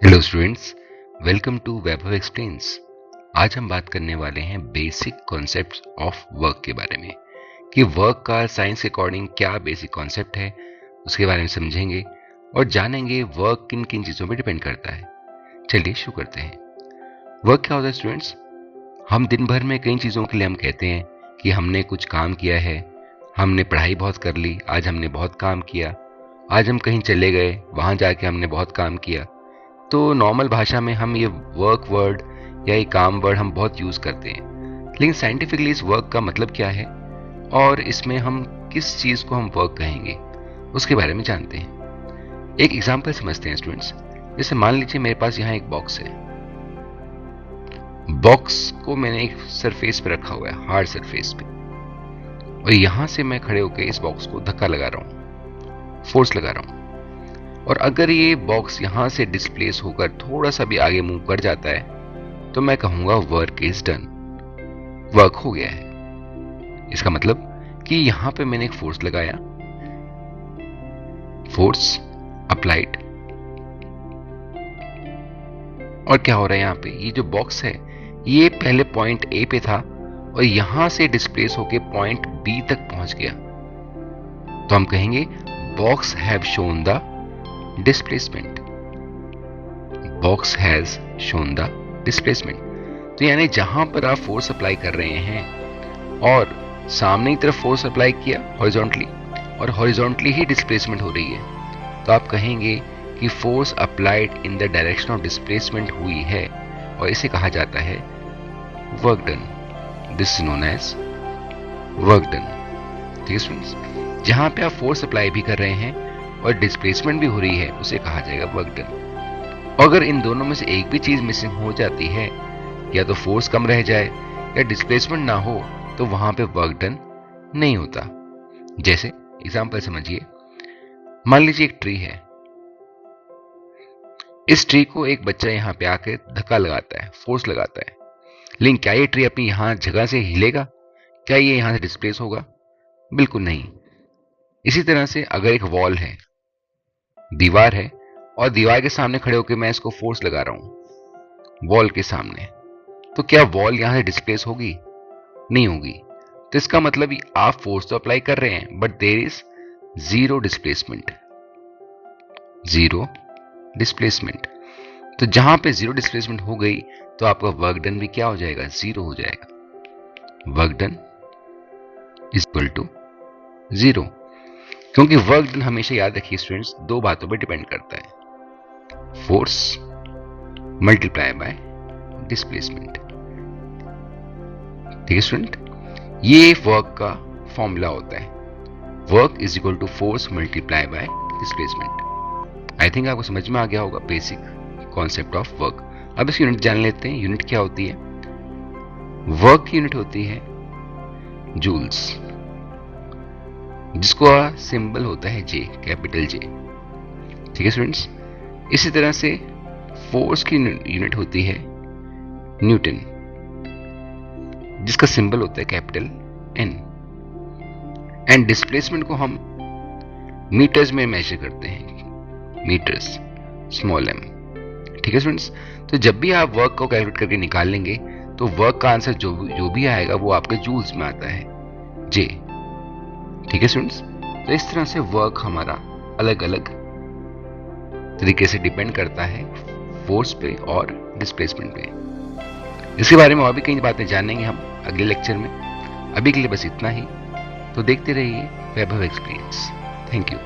Hello students, welcome to Vaibhav explains. आज हम बात करने वाले हैं बेसिक कॉन्सेप्ट्स ऑफ वर्क के बारे में कि वर्क का साइंस के अकॉर्डिंग क्या बेसिक कॉन्सेप्ट है, उसके बारे में समझेंगे और जानेंगे वर्क किन किन चीज़ों पर डिपेंड करता है। चलिए शुरू करते हैं। वर्क क्या होता है स्टूडेंट्स? हम दिन भर में कई चीज़ों के लिए हम कहते हैं कि हमने कुछ काम किया है, हमने पढ़ाई बहुत कर ली, आज हमने बहुत काम किया, आज हम कहीं चले गए, वहाँ जाके हमने बहुत काम किया। तो नॉर्मल भाषा में हम ये वर्क वर्ड या ये काम वर्ड हम बहुत यूज करते हैं, लेकिन साइंटिफिकली इस वर्क का मतलब क्या है और इसमें हम किस चीज को हम वर्क कहेंगे उसके बारे में जानते हैं। एक एग्जांपल समझते हैं स्टूडेंट्स। जैसे मान लीजिए मेरे पास यहाँ एक बॉक्स है। बॉक्स को मैंने एक सरफेस पे रखा हुआ है, हार्ड सरफेस पे, और यहां से मैं खड़े होकर इस बॉक्स को धक्का लगा रहा हूं, फोर्स लगा रहा हूं। और अगर ये बॉक्स यहां से डिस्प्लेस होकर थोड़ा सा भी आगे मूव कर जाता है तो मैं कहूंगा वर्क इज डन, वर्क हो गया है। इसका मतलब कि यहां पे मैंने एक फोर्स लगाया, फोर्स अप्लाइड, और क्या हो रहा है यहाँ पे, ये जो बॉक्स है ये पहले पॉइंट ए पे था और यहां से डिस्प्लेस होकर पॉइंट बी तक पहुंच गया, तो हम कहेंगे box have shown the displacement, box has shown the displacement. तो यानी जहां पर आप फोर्स अप्लाई कर रहे हैं और सामने की तरफ फोर्स अप्लाई किया हॉरिजॉन्टली और हॉरिजॉन्टली ही डिस्प्लेसमेंट हो रही है, तो आप कहेंगे कि force applied in the direction of displacement हुई है और इसे कहा जाता है work done. This is known as work done. ठीक है स्टूडेंट्स, जहां पे आप फोर्स अप्लाई भी कर रहे हैं और डिस्प्लेसमेंट भी हो रही है उसे कहा जाएगा वर्क डन। अगर इन दोनों में से एक भी चीज मिसिंग हो जाती है, या तो फोर्स कम रह जाए या डिस्प्लेसमेंट ना हो, तो वहां पे वर्क डन नहीं होता। जैसे एग्जांपल समझिए, मान लीजिए एक ट्री है। इस ट्री को एक बच्चा यहां पे आके धक्का लगाता है, फोर्स लगाता है, लेकिन क्या ये ट्री अपनी यहां जगह से हिलेगा? क्या ये यहां से डिस्प्लेस होगा? बिल्कुल नहीं। इसी तरह से अगर एक वॉल है, दीवार है, और दीवार के सामने खड़े होकर मैं इसको फोर्स लगा रहा हूं वॉल के सामने, तो क्या वॉल यहां से डिस्प्लेस होगी? नहीं होगी। तो इसका मतलब आप फोर्स तो अप्लाई कर रहे हैं but there is zero displacement, zero displacement. तो जहां पे जीरो डिस्प्लेसमेंट हो गई तो आपका वर्क डन भी क्या हो जाएगा? जीरो हो जाएगा। Work done is equal to zero. क्योंकि वर्क डन हमेशा याद रखिए स्टूडेंट्स, दो बातों पर डिपेंड करता है, फोर्स मल्टीप्लाई बाय डिस्प्लेसमेंट। ठीक है स्टूडेंट, ये वर्क का फॉर्मूला होता है, work is equal to force multiply by displacement. I think आपको समझ में आ गया होगा बेसिक कॉन्सेप्ट ऑफ वर्क। अब इसकी यूनिट जान लेते हैं। यूनिट क्या होती है? वर्क की यूनिट होती है जूल्स, जिसको सिंबल होता है जे, कैपिटल जे। ठीक है स्टूडेंट्स, इसी तरह से फोर्स की यूनिट होती है न्यूटन, जिसका सिंबल होता है कैपिटल एन। एंड डिस्प्लेसमेंट को हम मीटर्स में मेजर करते हैं, मीटर्स, स्मॉल एम। ठीक है स्टूडेंट्स, तो जब भी आप वर्क को कैलकुलेट करके निकालेंगे तो वर्क का आंसर जो भी आएगा वो आपके जूल्स में आता है, जे। ठीक है स्टूडेंट्स, तो इस तरह से वर्क हमारा अलग अलग तरीके से डिपेंड करता है फोर्स पे और डिस्प्लेसमेंट पे। इसके बारे में और भी कई बातें जानेंगे हम अगले लेक्चर में। अभी के लिए बस इतना ही। तो देखते रहिए वैभव एक्सप्लेन्स। Thank you.